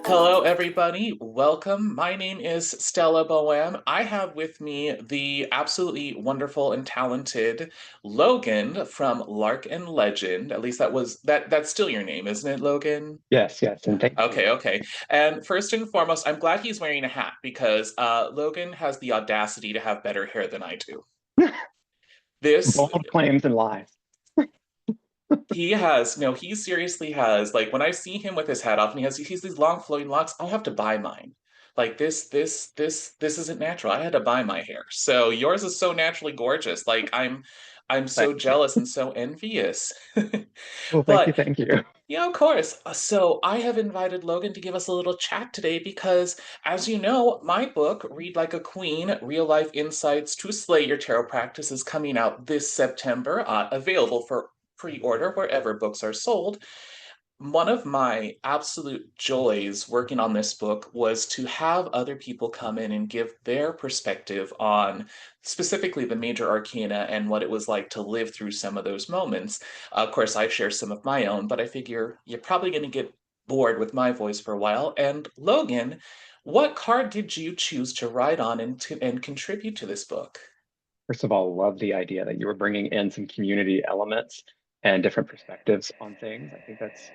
Hello, everybody. Welcome. My name is Stella Boheme. I have with me the absolutely wonderful and talented Logan from Lark and Legend. At least that's still your name, isn't it, Logan? Yes, yes, and thank you. Okay. And first and foremost, I'm glad he's wearing a hat because Logan has the audacity to have better hair than I do. This Bold claims and lies. He has, no, he seriously has. Like when I see him with his hat off and he's these long flowing locks, I have to buy mine. Like this isn't natural. I had to buy my hair. So yours is so naturally gorgeous. I'm Thank so you. jealous and so envious. Well, thank you, But thank you. yeah, of course. So I have invited Logan to give us a little chat today because, as you know, my book, Read Like a Queen, Real Life Insights to Slay Your Tarot Practice, is coming out this September, available for pre-order wherever books are sold. One of my absolute joys working on this book was to have other people come in and give their perspective on specifically the major arcana and what it was like to live through some of those moments. Of course, I share some of my own, but I figure you're probably going to get bored with my voice for a while. And Logan, what card did you choose to write on and contribute to this book? First of all, love the idea that you were bringing in some community elements and different perspectives on things. I think that's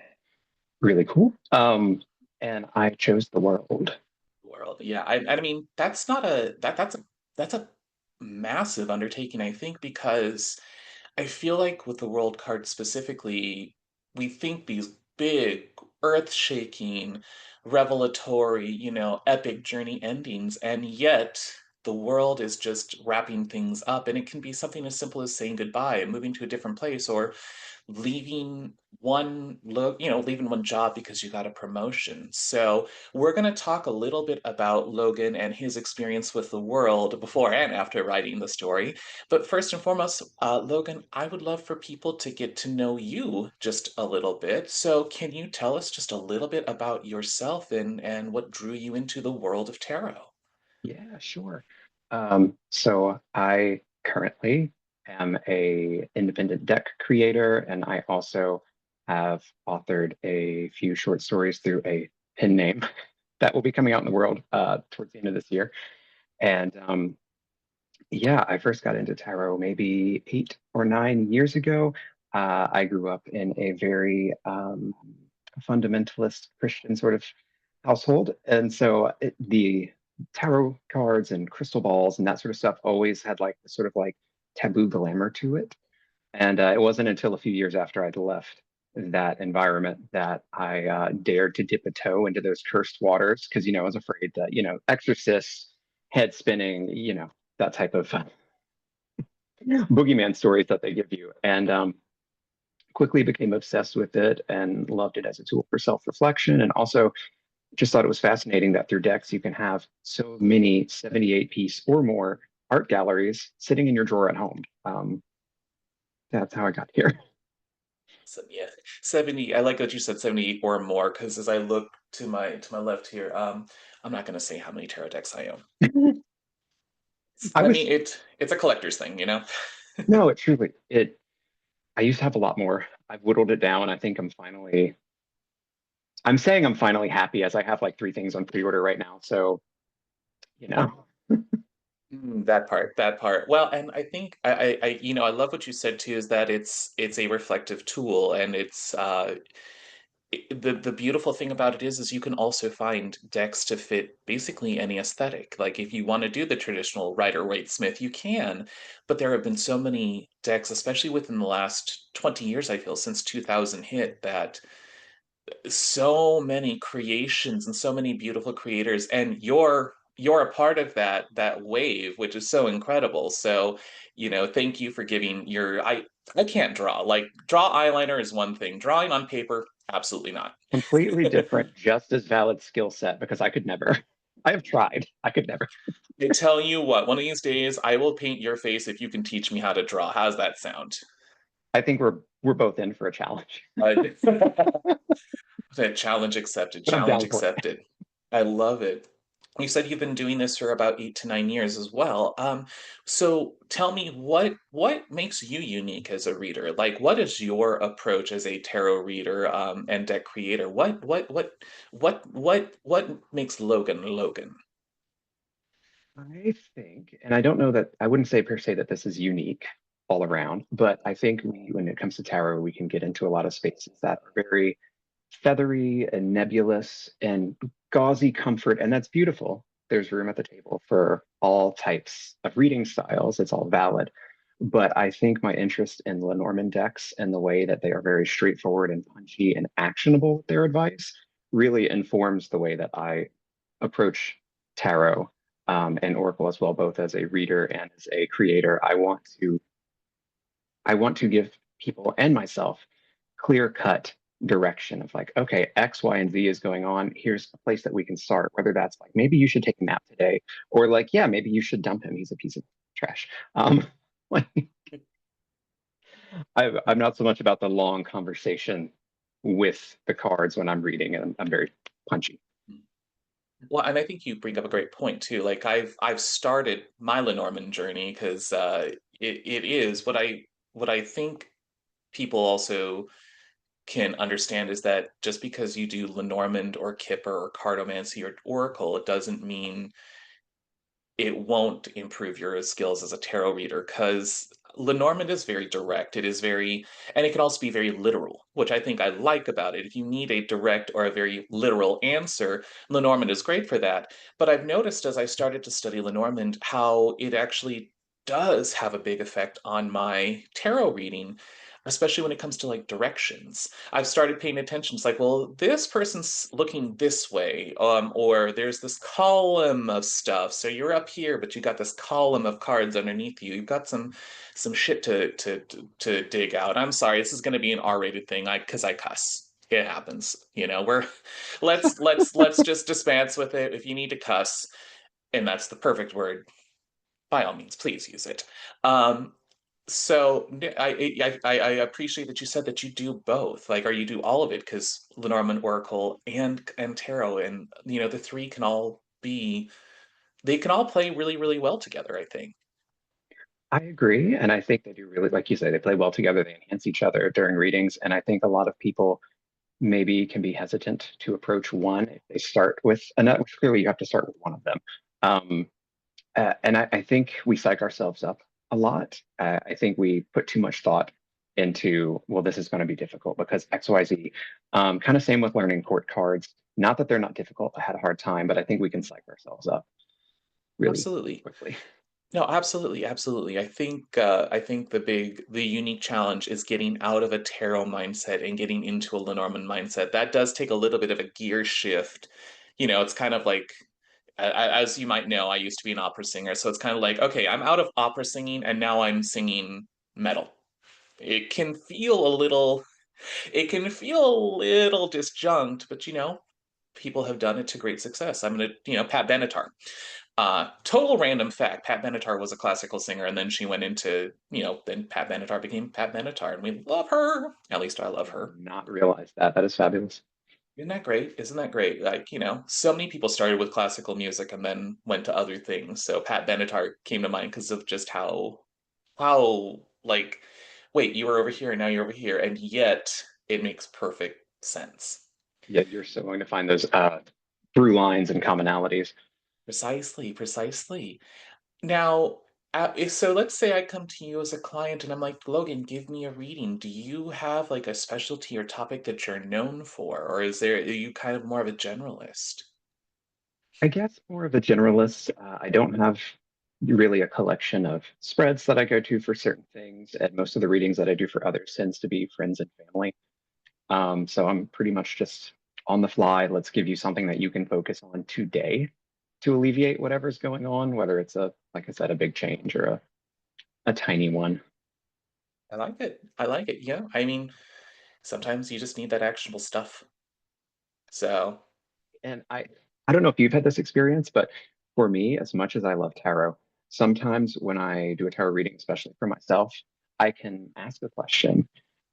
really cool. And I chose the world. World. Yeah, I mean that's not a that's a massive undertaking, I think, because I feel like with the world card specifically, we think these big, earth-shaking, revelatory, epic journey endings, and yet the world is just wrapping things up, and it can be something as simple as saying goodbye and moving to a different place, or leaving one job because you got a promotion. So we're going to talk a little bit about Logan and his experience with the world before and after writing the story. But first and foremost, Logan, I would love for people to get to know you just a little bit. So can you tell us just a little bit about yourself and what drew you into the world of tarot? Yeah, sure. So I currently am a independent deck creator, and I also have authored a few short stories through a pen name that will be coming out in the world towards the end of this year. And yeah, I first got into tarot maybe 8 or 9 years ago. I grew up in a very fundamentalist Christian sort of household. And so the tarot cards and crystal balls and that sort of stuff always had like this sort of like taboo glamour to it. And it wasn't until a few years after I'd left that environment that I dared to dip a toe into those cursed waters because, I was afraid that, exorcists, head spinning, that type of boogeyman stories that they give you. And quickly became obsessed with it and loved it as a tool for self-reflection. And also just thought it was fascinating that through decks you can have so many 78 piece or more art galleries sitting in your drawer at home. That's how I got here. So yeah, 70. I like that you said 78 or more, because as I look to my left here, I'm not gonna say how many tarot decks I own. I I mean, was it's a collector's thing. no, it truly it I used to have a lot more. I've whittled it down. I think I'm saying I'm finally happy as I have like three things on pre-order right now. So, you know, That part. Well, and I think I love what you said too, is that it's a reflective tool, and the beautiful thing about it is you can also find decks to fit basically any aesthetic. Like if you want to do the traditional Rider Waite Smith, you can, but there have been so many decks, especially within the last 20 years, I feel, since 2000 hit, that so many creations and so many beautiful creators, and you're a part of that wave, which is so incredible. So thank you for giving your I can't draw. Like, draw eyeliner is one thing, drawing on paper, absolutely not. completely different, just as valid skill set because I could never. I have tried. I could never. I tell you what, one of these days I will paint your face if you can teach me how to draw. How's that sound? I think we're both in for a challenge, uh, Challenge accepted, but I'm challenge down for it. accepted. I love it. You said you've been doing this for about 8 to 9 years as well. So tell me what makes you unique as a reader? Like, what is your approach as a tarot reader and deck creator? What makes Logan Logan? I think, and I don't know that I wouldn't say per se that this is unique all around, but I think when it comes to tarot, we can get into a lot of spaces that are very feathery and nebulous and gauzy comfort, and that's beautiful. There's room at the table for all types of reading styles. It's all valid. But I think my interest in Lenormand decks and the way that they are very straightforward and punchy and actionable with their advice really informs the way that I approach tarot and Oracle as well, both as a reader and as a creator. I want to give people and myself clear cut direction of like, okay, X, Y, and Z is going on. Here's a place that we can start, whether that's like, maybe you should take a nap today, or like, yeah, maybe you should dump him. He's a piece of trash. Like, I'm not so much about the long conversation with the cards when I'm reading, and I'm very punchy. Well, and I think you bring up a great point too. Like I've started my Lenormand journey because it is what I think people also can understand is that just because you do Lenormand or Kipper or Cartomancy or Oracle, it doesn't mean it won't improve your skills as a tarot reader because Lenormand is very direct. It is very, and it can also be very literal, which I think I like about it. If you need a direct or a very literal answer, Lenormand is great for that. But I've noticed as I started to study Lenormand how it actually does have a big effect on my tarot reading, especially when it comes to like directions. I've started paying attention. It's like, well, this person's looking this way, or there's this column of stuff. So you're up here, but you got this column of cards underneath you. You've got some shit to dig out. I'm sorry, this is going to be an R-rated thing. Because I cuss. It happens. We're let's just dispense with it. If you need to cuss, and that's the perfect word, by all means, please use it. Um, so I appreciate that you said that you do both, like, or you do all of it, because Lenormand, Oracle, and Tarot, and the three can all be they can all play really really well together. I think. I agree. And I think they do really, like you say, they play well together. They enhance each other during readings. And I think a lot of people maybe can be hesitant to approach one if they start with another, which clearly you have to start with one of them. Um, and I think we psych ourselves up a lot. I think we put too much thought into, well, this is going to be difficult because XYZ. Kind of same with learning court cards. Not that they're not difficult. I had a hard time, but I think we can psych ourselves up really Absolutely. quickly. No, absolutely, absolutely. I think the unique challenge is getting out of a tarot mindset and getting into a Lenormand mindset. That does take a little bit of a gear shift. It's kind of like, as you might know, I used to be an opera singer, so it's kind of like, okay, I'm out of opera singing and now I'm singing metal. It can feel a little, it can feel a little disjunct, but people have done it to great success. I'm gonna, Pat Benatar. Total random fact: Pat Benatar was a classical singer, and then she went into, then Pat Benatar became Pat Benatar, and we love her. At least I love I her. did not realize that. That is fabulous. Isn't that great? Isn't that great? Like, so many people started with classical music and then went to other things. So Pat Benatar came to mind because of just how like, wait, you were over here and now you're over here, and yet it makes perfect sense. Yeah, you're still going to find those through lines and commonalities. Precisely, precisely. Now, so let's say I come to you as a client and I'm like, Logan, give me a reading. Do you have like a specialty or topic that you're known for, or are you kind of more of a generalist? I guess more of a generalist. I don't have really a collection of spreads that I go to for certain things, and most of the readings that I do for others tends to be friends and family. So I'm pretty much just on the fly. Let's give you something that you can focus on today to alleviate whatever's going on, whether it's like I said, a big change or a tiny one. I like it. I like it. Yeah. I mean, sometimes you just need that actionable stuff. So, And I don't know if you've had this experience, but for me, as much as I love tarot, sometimes when I do a tarot reading, especially for myself, I can ask a question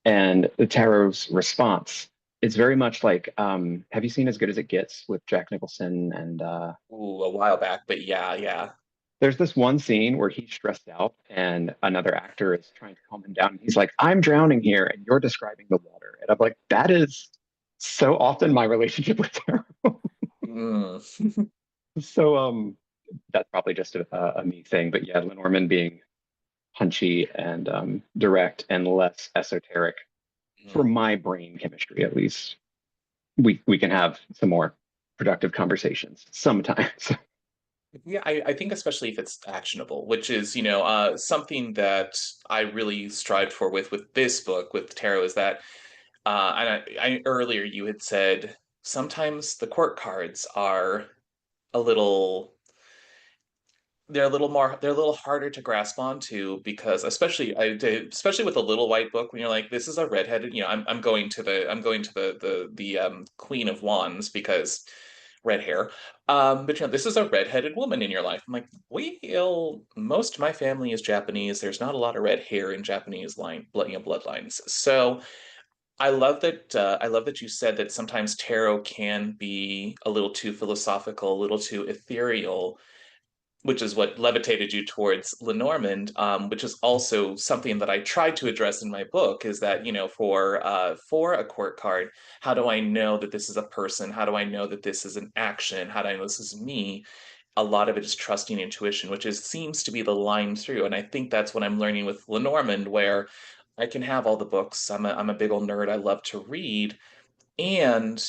and the tarot's response it's very much like have you seen As Good as It Gets with Jack Nicholson and Ooh, a while back, but yeah, yeah. there's this one scene where he's stressed out and another actor is trying to calm him down. He's like, I'm drowning here and you're describing the water. And I'm like, that is so often my relationship with tarot. Mm. So that's probably just a me thing. But yeah, Lenormand being punchy and direct and less esoteric for Mm. my brain chemistry at least. We can have some more productive conversations sometimes. Yeah, I think especially if it's actionable, which is, something that I really strived for with this book, with tarot, is that, earlier you had said sometimes the court cards are a little they're a little harder to grasp onto because especially with a little white book when you're like this is a redheaded I'm going to the Queen of Wands because red hair, but this is a redheaded woman in your life. I'm like, well, most of my family is Japanese. There's not a lot of red hair in Japanese bloodlines. So I love that you said that sometimes tarot can be a little too philosophical, a little too ethereal, which is what levitated you towards Lenormand, which is also something that I tried to address in my book. Is that for a court card, how do I know that this is a person? How do I know that this is an action? How do I know this is me? A lot of it is trusting intuition, which is seems to be the line through, and I think that's what I'm learning with Lenormand, where I can have all the books. I'm a big old nerd. I love to read, and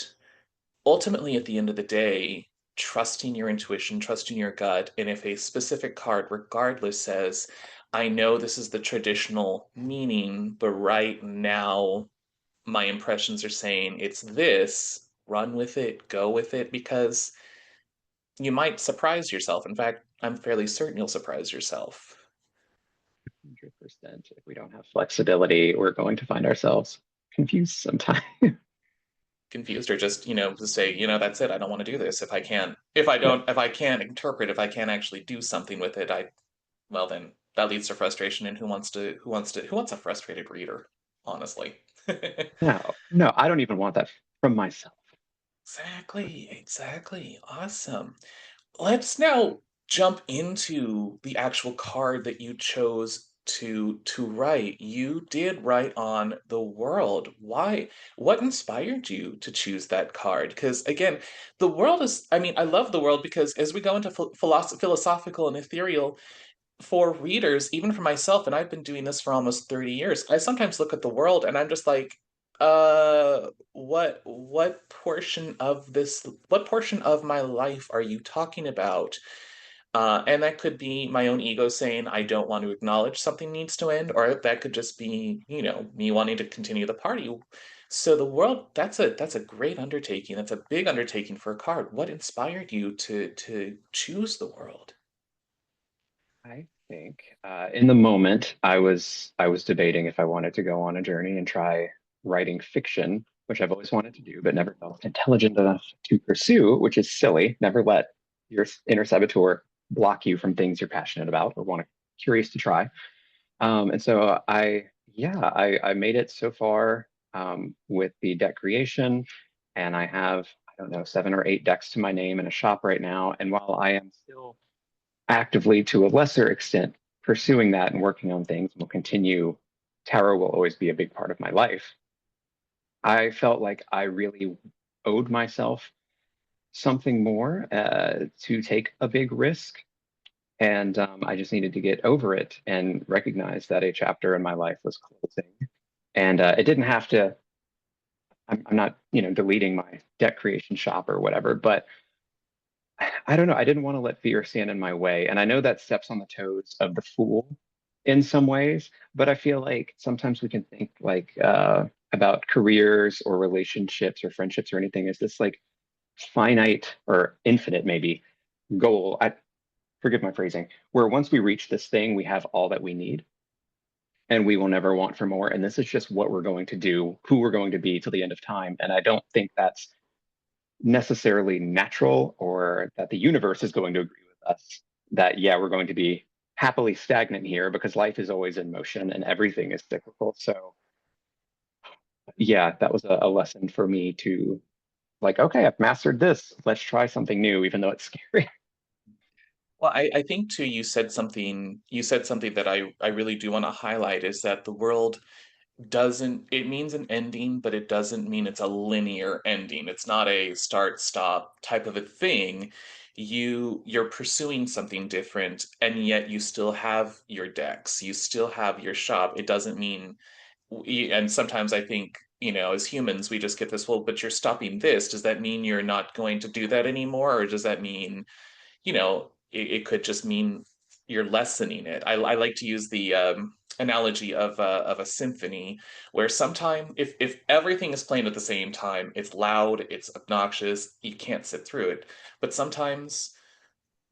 ultimately at the end of the day, trusting your intuition, trusting your gut, and if a specific card regardless says, I know this is the traditional meaning, but right now my impressions are saying it's this, run with it, go with it, because you might surprise yourself. In fact, I'm fairly certain you'll surprise yourself. 100%. If we don't have flexibility, we're going to find ourselves confused sometime. Confused, or just to say, that's it, I don't want to do this. Yeah. If I can't interpret, if I can't actually do something with it, I well then that leads to frustration, and who wants a frustrated reader, honestly. No, no, I don't even want that from myself. Exactly, awesome. Let's now jump into the actual card that you chose to write. You did write on the world. Why? What inspired you to choose that card? Because again, the world is, I mean, I love the world because as we go into philosophical and ethereal, for readers, even for myself, and I've been doing this for almost 30 years, I sometimes look at the world and I'm just like, what portion of my life are you talking about? And that could be my own ego saying I don't want to acknowledge something needs to end, or that could just be, me wanting to continue the party. So the world, that's a great undertaking. That's a big undertaking for a card. What inspired you to choose the world? I think in the moment I was debating if I wanted to go on a journey and try writing fiction, which I've always wanted to do, but never felt intelligent enough to pursue, which is silly. Never let your inner saboteur block you from things you're passionate about or want to curious to try. And so I made it so far with the deck creation, and I have, I don't know, 7 or 8 decks to my name in a shop right now. And while I am still actively, to a lesser extent, pursuing that and working on things, and will continue, tarot will always be a big part of my life. I felt like I really owed myself something more to take a big risk. And I just needed to get over it and recognize that a chapter in my life was closing. And it didn't have to, I'm not, deleting my deck creation shop or whatever, but I don't know. I didn't want to let fear stand in my way. And I know that steps on the toes of the fool in some ways, but I feel like sometimes we can think like about careers or relationships or friendships or anything as this like finite or infinite maybe goal. I forgive my phrasing, where once we reach this thing, we have all that we need and we will never want for more. And this is just what we're going to do, who we're going to be till the end of time. And I don't think that's necessarily natural or that the universe is going to agree with us that, yeah, we're going to be happily stagnant here because life is always in motion and everything is cyclical. So yeah, that was a lesson for me to like, okay, I've mastered this. Let's try something new, even though it's scary. Well, I think too, you said something that I really do want to highlight is that the world doesn't, it means an ending, but it doesn't mean it's a linear ending. It's not a start stop type of a thing. You're pursuing something different, and yet you still have your decks, you still have your shop. It doesn't mean, and sometimes I think, as humans we just get this, well, but you're stopping this, does that mean you're not going to do that anymore, or does that mean, it could just mean you're lessening it. I like to use the analogy of a symphony, where sometime if everything is playing at the same time, it's loud, it's obnoxious, you can't sit through it. But sometimes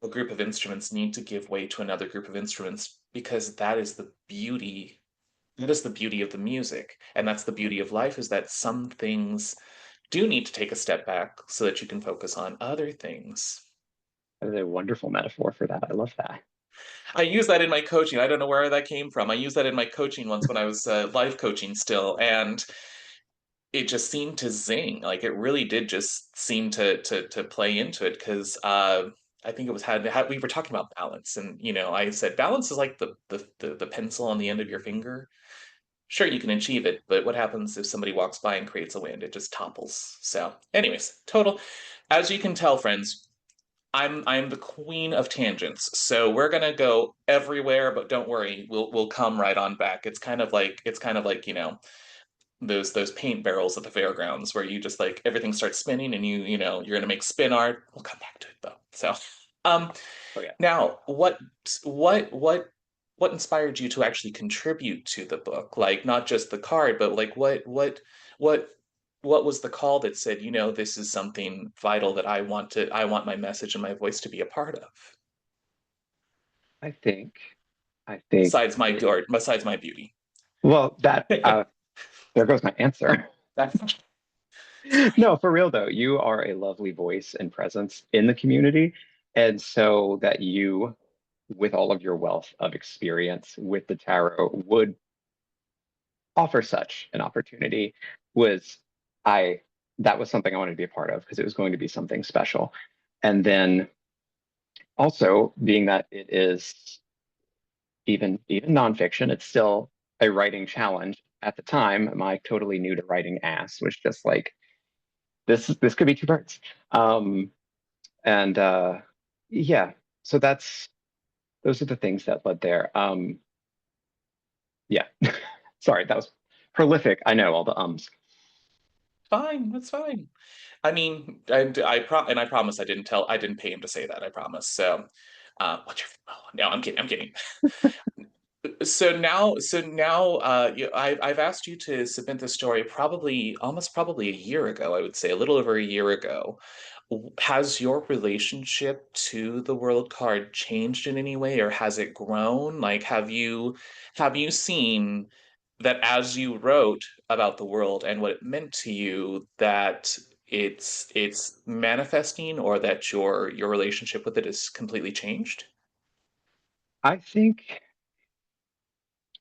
a group of instruments need to give way to another group of instruments, because that is the beauty. That is the beauty of the music, and that's the beauty of life, is that some things do need to take a step back so that you can focus on other things. That is a wonderful metaphor for that. I love that. I use that in my coaching. I don't know where that came from. I used that in my coaching once when I was life coaching still, and it just seemed to zing. Like it really did just seem to play into it, because I think it was had we were talking about balance, and I said balance is like the pencil on the end of your finger. Sure, you can achieve it, but what happens if somebody walks by and creates a wind? It just topples. So, anyways, total. As you can tell, friends, I'm the queen of tangents. So we're gonna go everywhere, but don't worry, we'll come right on back. It's kind of like, those paint barrels at the fairgrounds, where you just like everything starts spinning, and you're gonna make spin art. We'll come back to it though. So um Oh yeah. now what inspired you to actually contribute to the book? Like not just the card, but like what what was the call that said, this is something vital that I want my message and my voice to be a part of, I think, I think besides my it, art, besides my beauty. well, that there goes my answer. That's fine. No, for real though, you are a lovely voice and presence in the community. And so that you, with all of your wealth of experience with the tarot, would offer such an opportunity was I that was something I wanted to be a part of because it was going to be something special. And then also being that it is even nonfiction, it's still a writing challenge. At the time, my totally new to writing ass was just like this could be two parts. And yeah, so those are the things that led there. Yeah. Sorry, that was prolific. I know all the ums. Fine, that's fine. I mean, and I promise I didn't pay him to say that. I promise. So, what's your? Oh, no, I'm kidding. I'm kidding. I've asked you to submit the story almost probably a year ago. I would say a little over a year ago. Has your relationship to the world card changed in any way, or has it grown? Like, have you seen that as you wrote about the world and what it meant to you, that it's manifesting, or that your relationship with it is completely changed? I think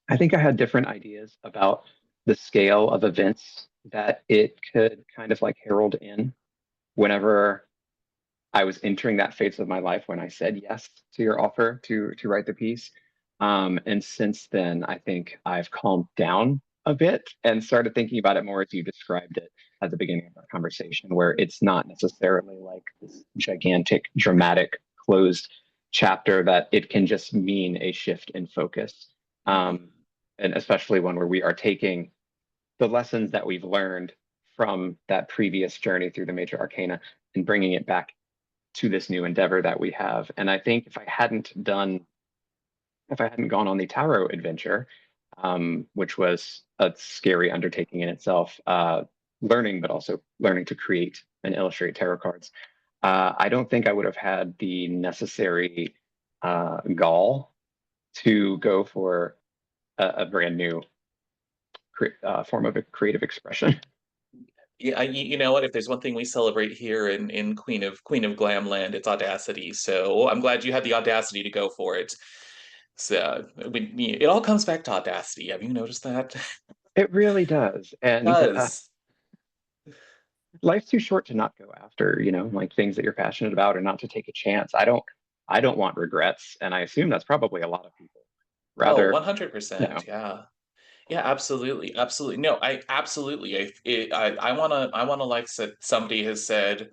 I think I had different ideas about the scale of events that it could kind of like herald in whenever I was entering that phase of my life when I said yes to your offer to write the piece. And since then, I think I've calmed down a bit and started thinking about it more as you described it at the beginning of our conversation, where it's not necessarily like this gigantic, dramatic, closed chapter, that it can just mean a shift in focus. Mhm. Um, and especially one where we are taking the lessons that we've learned from that previous journey through the major arcana and bringing it back to this new endeavor that we have. And I think if I hadn't gone on the tarot adventure, which was a scary undertaking in itself, learning, but also learning to create and illustrate tarot cards, I don't think I would have had the necessary gall to go for a brand new form of a creative expression. Yeah, you know what? If there's one thing we celebrate here in Queen of Glam Land, it's audacity. So I'm glad you had the audacity to go for it. So it all comes back to audacity. Have you noticed that? It really does. It And does. life's too short to not go after, like things that you're passionate about or not to take a chance. I don't want regrets, and I assume that's probably a lot of people. Oh, Rather, you 100%. know, Yeah. Yeah, absolutely. Absolutely. No, I absolutely. I wanna like said somebody has said,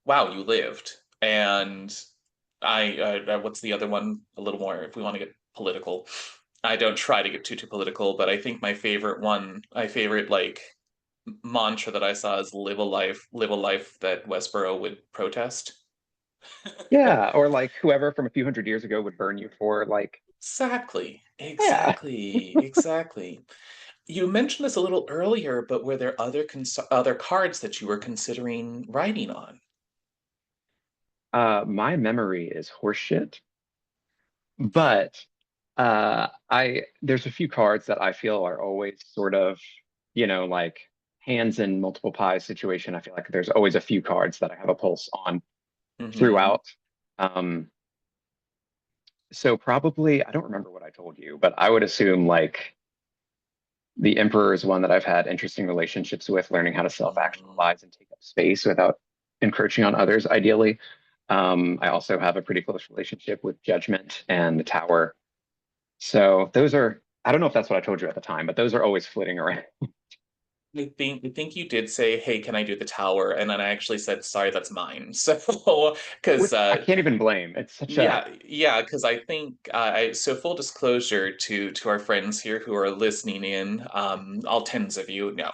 "Wow, you lived." And what's the other one? A little more if we want to get political. I don't try to get too political, but I think my favorite like mantra that I saw is live a life that Westboro would protest. yeah, or like whoever from a few hundred years ago would burn you for like, Exactly. yeah. Exactly. Exactly. You mentioned this a little earlier, but were there other cards that you were considering writing on? My memory is horseshit, but I there's a few cards that I feel are always sort of, like hands in multiple pies situation. I feel like there's always a few cards that I have a pulse on Hmm. throughout. Um, so probably I don't remember what I told you, but I would assume like the Emperor is one that I've had interesting relationships with, learning how to self-actualize and take up space without encroaching on others, ideally. I also have a pretty close relationship with Judgment and the Tower. So those are, I don't know if that's what I told you at the time, but those are always flitting around. I think you did say, "Hey, can I do the tower?" And then I actually said, "Sorry, that's mine." So, because Which I can't even blame. It's such a, yeah, because I think so full disclosure to our friends here who are listening in, all tens of you. No,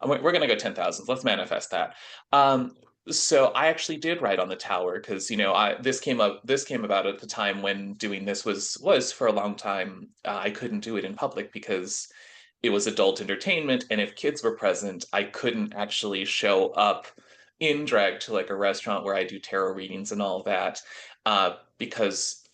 we're gonna go 10,000. Let's manifest that. Um, so I actually did write on the tower because this came about at the time when doing this was for a long time. I couldn't do it in public because it was adult entertainment, and if kids were present, I couldn't actually show up in drag to like a restaurant where I do tarot readings and all that, because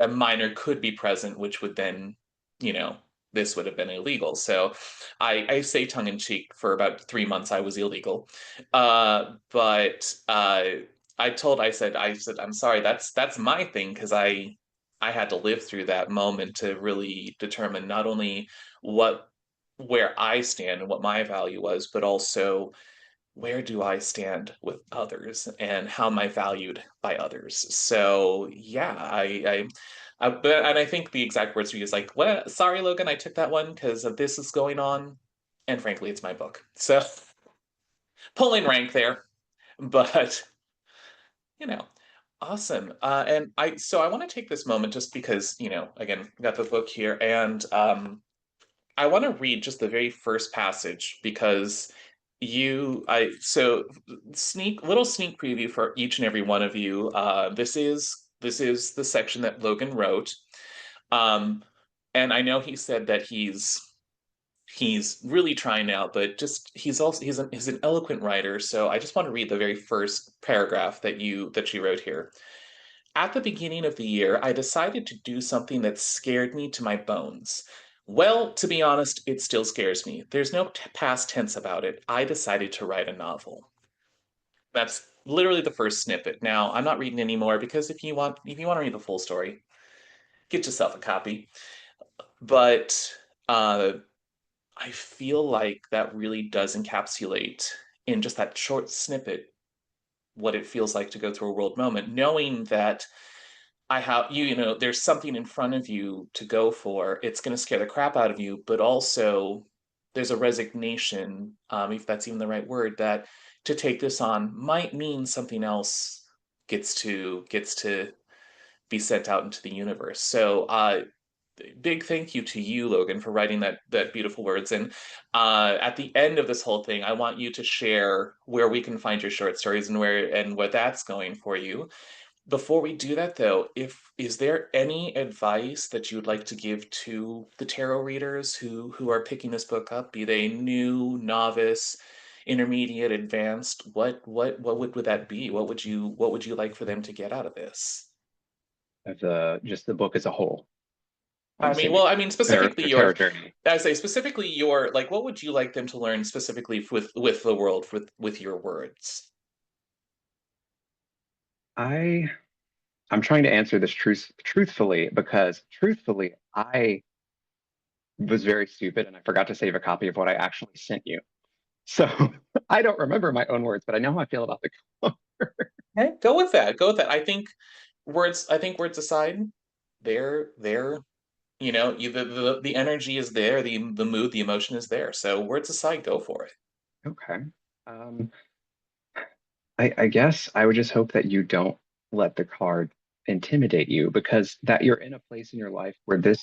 a minor could be present, which would then, you know, this would have been illegal. So I say tongue in cheek, for about 3 months I was illegal. But I said, I'm sorry, that's my thing, because I had to live through that moment to really determine not only what where I stand and what my value was, but also where do I stand with others and how am I valued by others? So yeah, and I think the exact words we use like, "Well, sorry, Logan, I took that one because of this is going on," and frankly, it's my book, so pulling rank there, but you know, awesome. And I want to take this moment just because again, we got the book here, and I want to read just the very first passage because I so sneak preview for each and every one of you. This is the section that Logan wrote, um, and I know he said that he's really trying out, but just he's an eloquent writer. So I just want to read the very first paragraph that you wrote here. At the beginning of the year, I decided to do something that scared me to my bones. Well, to be honest, it still scares me. There's no past tense about it. I decided to write a novel. That's literally the first snippet. Now, I'm not reading anymore because if you want to read the full story, get yourself a copy. But uh, I feel like that really does encapsulate in just that short snippet what it feels like to go through a world moment, knowing that there's something in front of you to go for. It's going to scare the crap out of you, but also there's a resignation, if that's even the right word, that to take this on might mean something else gets to be sent out into the universe. So, big thank you to you, Logan, for writing that beautiful words. And at the end of this whole thing, I want you to share where we can find your short stories and where and what that's going for you. Before we do that, though, if is there any advice that you would like to give to the tarot readers who are picking this book up, be they new, novice, intermediate, advanced? What would that be? What would you like for them to get out of this? of the just the book as a whole. I'm I mean, assuming well, I mean specifically their tarot your, journey. I say specifically your, like, what would you like them to learn specifically with the world with your words? I I'm trying to answer this truthfully because truthfully, was very stupid and I forgot to save a copy of what I actually sent you. So I don't remember my own words, but I know how I feel about the cover. Okay, go with that. Go with that. I think words aside, they're the energy is there, the mood, the emotion is there. So words aside, go for it. Okay. Um, I guess I would just hope that you don't let the card intimidate you because that you're in a place in your life where this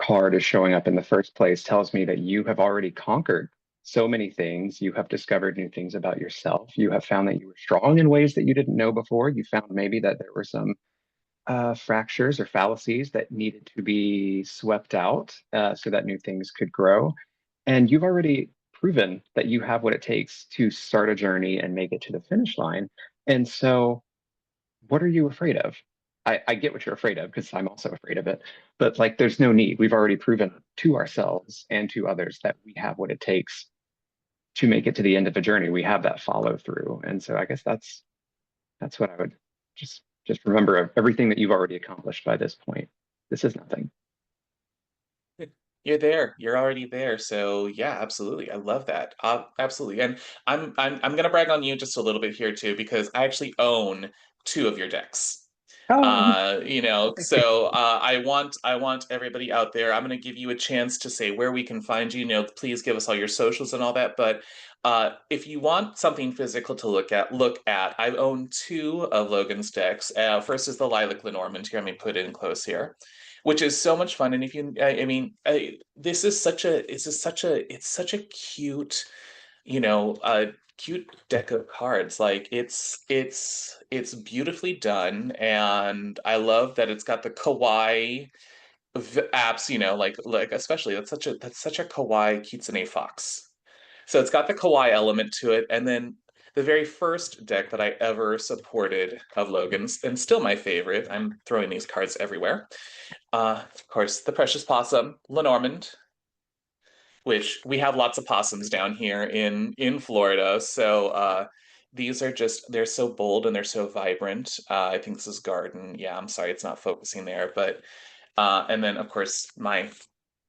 card is showing up in the first place tells me that you have already conquered so many things. You have discovered new things about yourself. You have found that you were strong in ways that you didn't know before. You found maybe that there were some fractures or fallacies that needed to be swept out so that new things could grow. And you've already proven that you have what it takes to start a journey and make it to the finish line. And so, what are you afraid of? I get what you're afraid of because I'm also afraid of it. But like, there's no need. We've already proven to ourselves and to others that we have what it takes to make it to the end of a journey. We have that follow through. And so I guess that's what I would just remember of everything that you've already accomplished by this point. This is nothing. You're there. You're already there. So yeah, absolutely. I love that. Absolutely. And I'm gonna brag on you just a little bit here too, because I actually own two of your decks. Oh, I want everybody out there. I'm gonna give you a chance to say where we can find you. Please give us all your socials and all that. But if you want something physical to look at. I own two of Logan's decks. First is the Lilac Lenormand here. Let me put it in close here, which is so much fun. And if you, I mean, it's such a cute, cute deck of cards. Like it's beautifully done, and I love that it's got the kawaii apps. Like especially that's such a kawaii kitsune fox. So it's got the kawaii element to it, and then the very first deck that I ever supported of Logan's, and still my favorite. I'm throwing these cards everywhere. Of course, the precious possum, Lenormand, which we have lots of possums down here in Florida. So these are they're so bold and they're so vibrant. I think this is garden. Yeah, I'm sorry, it's not focusing there, but and then of course my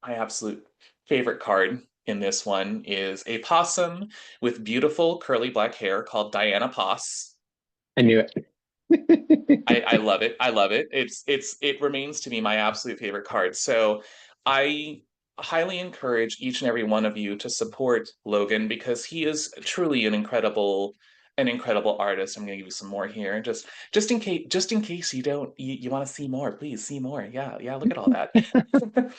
absolute favorite card in this one is a possum with beautiful curly black hair called Diana Poss. I knew it. I love it. I love it. It remains to be my absolute favorite card. So I highly encourage each and every one of you to support Logan because he is truly an incredible artist. I'm going to give you some more here, just in case you want to see more. Please see more. Yeah, yeah. Look at all that.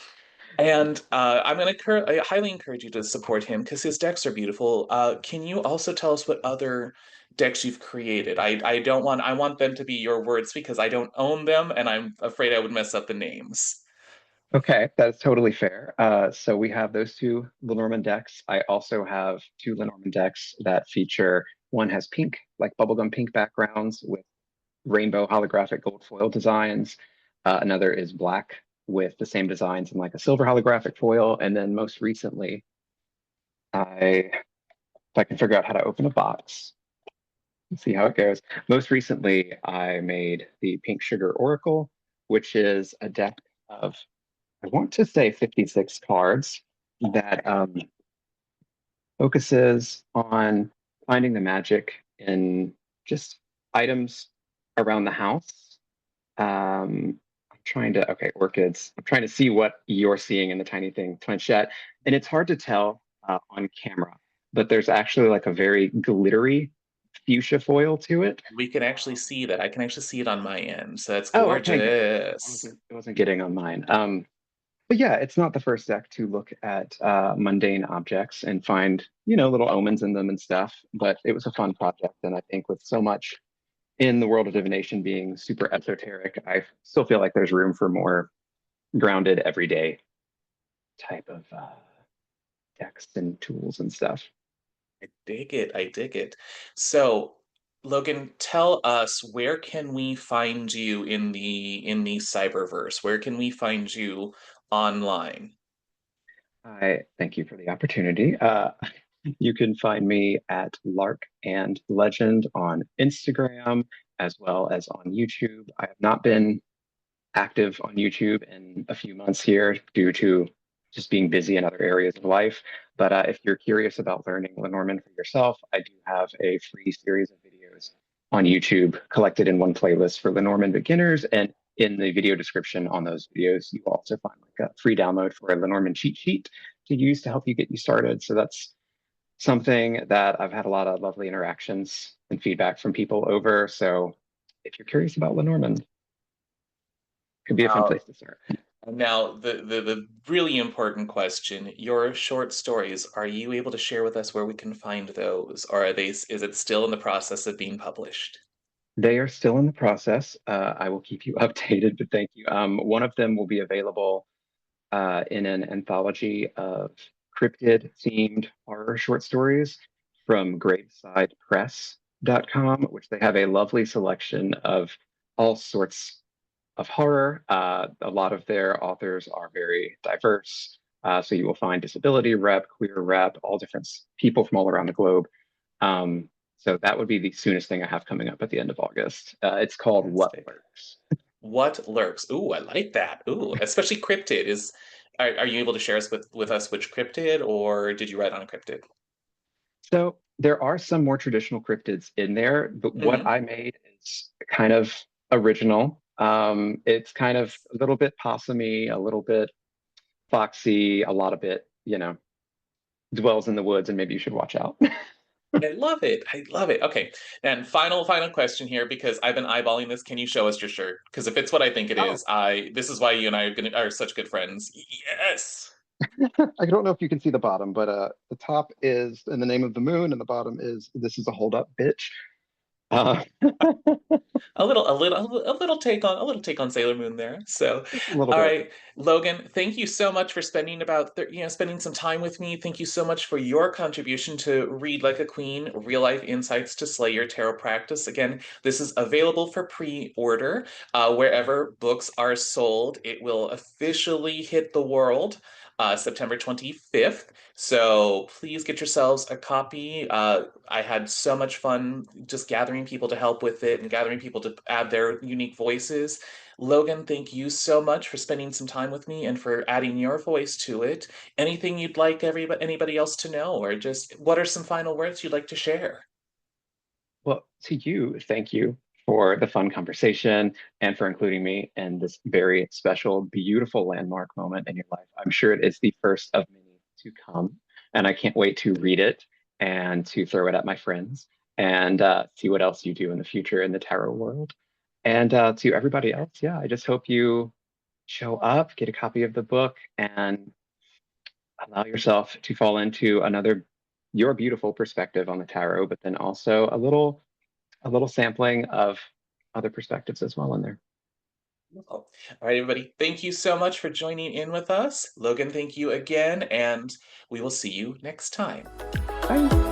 And I highly encourage you to support him because his decks are beautiful. Can you also tell us what other decks you've created? I want them to be your words because I don't own them and I'm afraid I would mess up the names. Okay, that's totally fair. So we have those two Lenormand decks. I also have two Lenormand decks that feature one has pink, like bubblegum pink backgrounds with rainbow holographic gold foil designs. Another is black with the same designs and like a silver holographic foil. And then most recently, if I can figure out how to open a box, let's see how it goes. Most recently, I made the Pink Sugar Oracle, which is a deck of, I want to say 56 cards that focuses on finding the magic in just items around the house. Okay, orchids. I'm trying to see what you're seeing in the tiny thing, planchette. And it's hard to tell on camera, but there's actually like a very glittery fuchsia foil to it. We can actually see that. I can actually see it on my end. So that's Oh, okay, good. gorgeous. It wasn't getting on mine. But yeah, it's not the first deck to look at mundane objects and find, little omens in them and stuff. But it was a fun project. And I think with so much in the world of divination being super esoteric, I still feel like there's room for more grounded, everyday type of decks and tools and stuff. I dig it. I dig it. So, Logan, tell us where can we find you in the cyberverse? Where can we find you online? I thank you for the opportunity. You can find me at Lark and Legend on Instagram as well as on YouTube. I have not been active on YouTube in a few months here due to just being busy in other areas of life. But if you're curious about learning Lenormand for yourself, I do have a free series of videos on YouTube collected in one playlist for Lenormand beginners. And in the video description on those videos, you will also find like a free download for a Lenormand cheat sheet to use to help you get you started. So that's something that I've had a lot of lovely interactions and feedback from people over. So if you're curious about Lenormand, it could be a fun Now, place to start. the really important question, your short stories, are you able to share with us where we can find those, or is it still in the process of being published? They are still in the process. I will keep you updated, but thank you. One of them will be available in an anthology of cryptid themed horror short stories from gravesidepress.com, which they have a lovely selection of all sorts of horror. A lot of their authors are very diverse. So you will find disability rep, queer rep, all different people from all around the globe. Um, so that would be the soonest thing I have coming up at the end of August. It's called What Fantastic. Lurks. What lurks? Ooh, I like that. Ooh, especially cryptid is. Are you able to share us with us which cryptid, or did you write on a cryptid? So there are some more traditional cryptids in there, but what Mm-hmm. I made is kind of original. It's kind of a little bit possumy, a little bit foxy, a lot of it, dwells in the woods, and maybe you should watch out. I love it. I love it. Okay. And final question here because I've been eyeballing this. Can you show us your shirt? Because if it's what I think it Oh, is, I this is why you and I are such good friends. Yes. I don't know if you can see the bottom, but the top is in the name of the moon, and the bottom is "This is a hold up, bitch." Uh, A little take on Sailor Moon there. So, just a little all bit. right, Logan, thank you so much for spending some time with me. Thank you so much for your contribution to Read Like a Queen, Real Life Insights to Slay Your Tarot Practice. Again, this is available for pre-order wherever books are sold. It will officially hit the world September 25th. So please get yourselves a copy. I had so much fun just gathering people to help with it and gathering people to add their unique voices. Logan, thank you so much for spending some time with me and for adding your voice to it. Anything you'd like anybody else to know, or just what are some final words you'd like to share? Well, to you, thank you for the fun conversation and for including me in this very special, beautiful landmark moment in your life. I'm sure it is the first of many to come, and I can't wait to read it and to throw it at my friends and see what else you do in the future in the tarot world. And to everybody else, yeah, I just hope you show up, get a copy of the book, and allow yourself to fall into your beautiful perspective on the tarot, but then also a little sampling of other perspectives as well in there. All right, everybody, thank you so much for joining in with us. Logan, thank you again, and we will see you next time. Bye.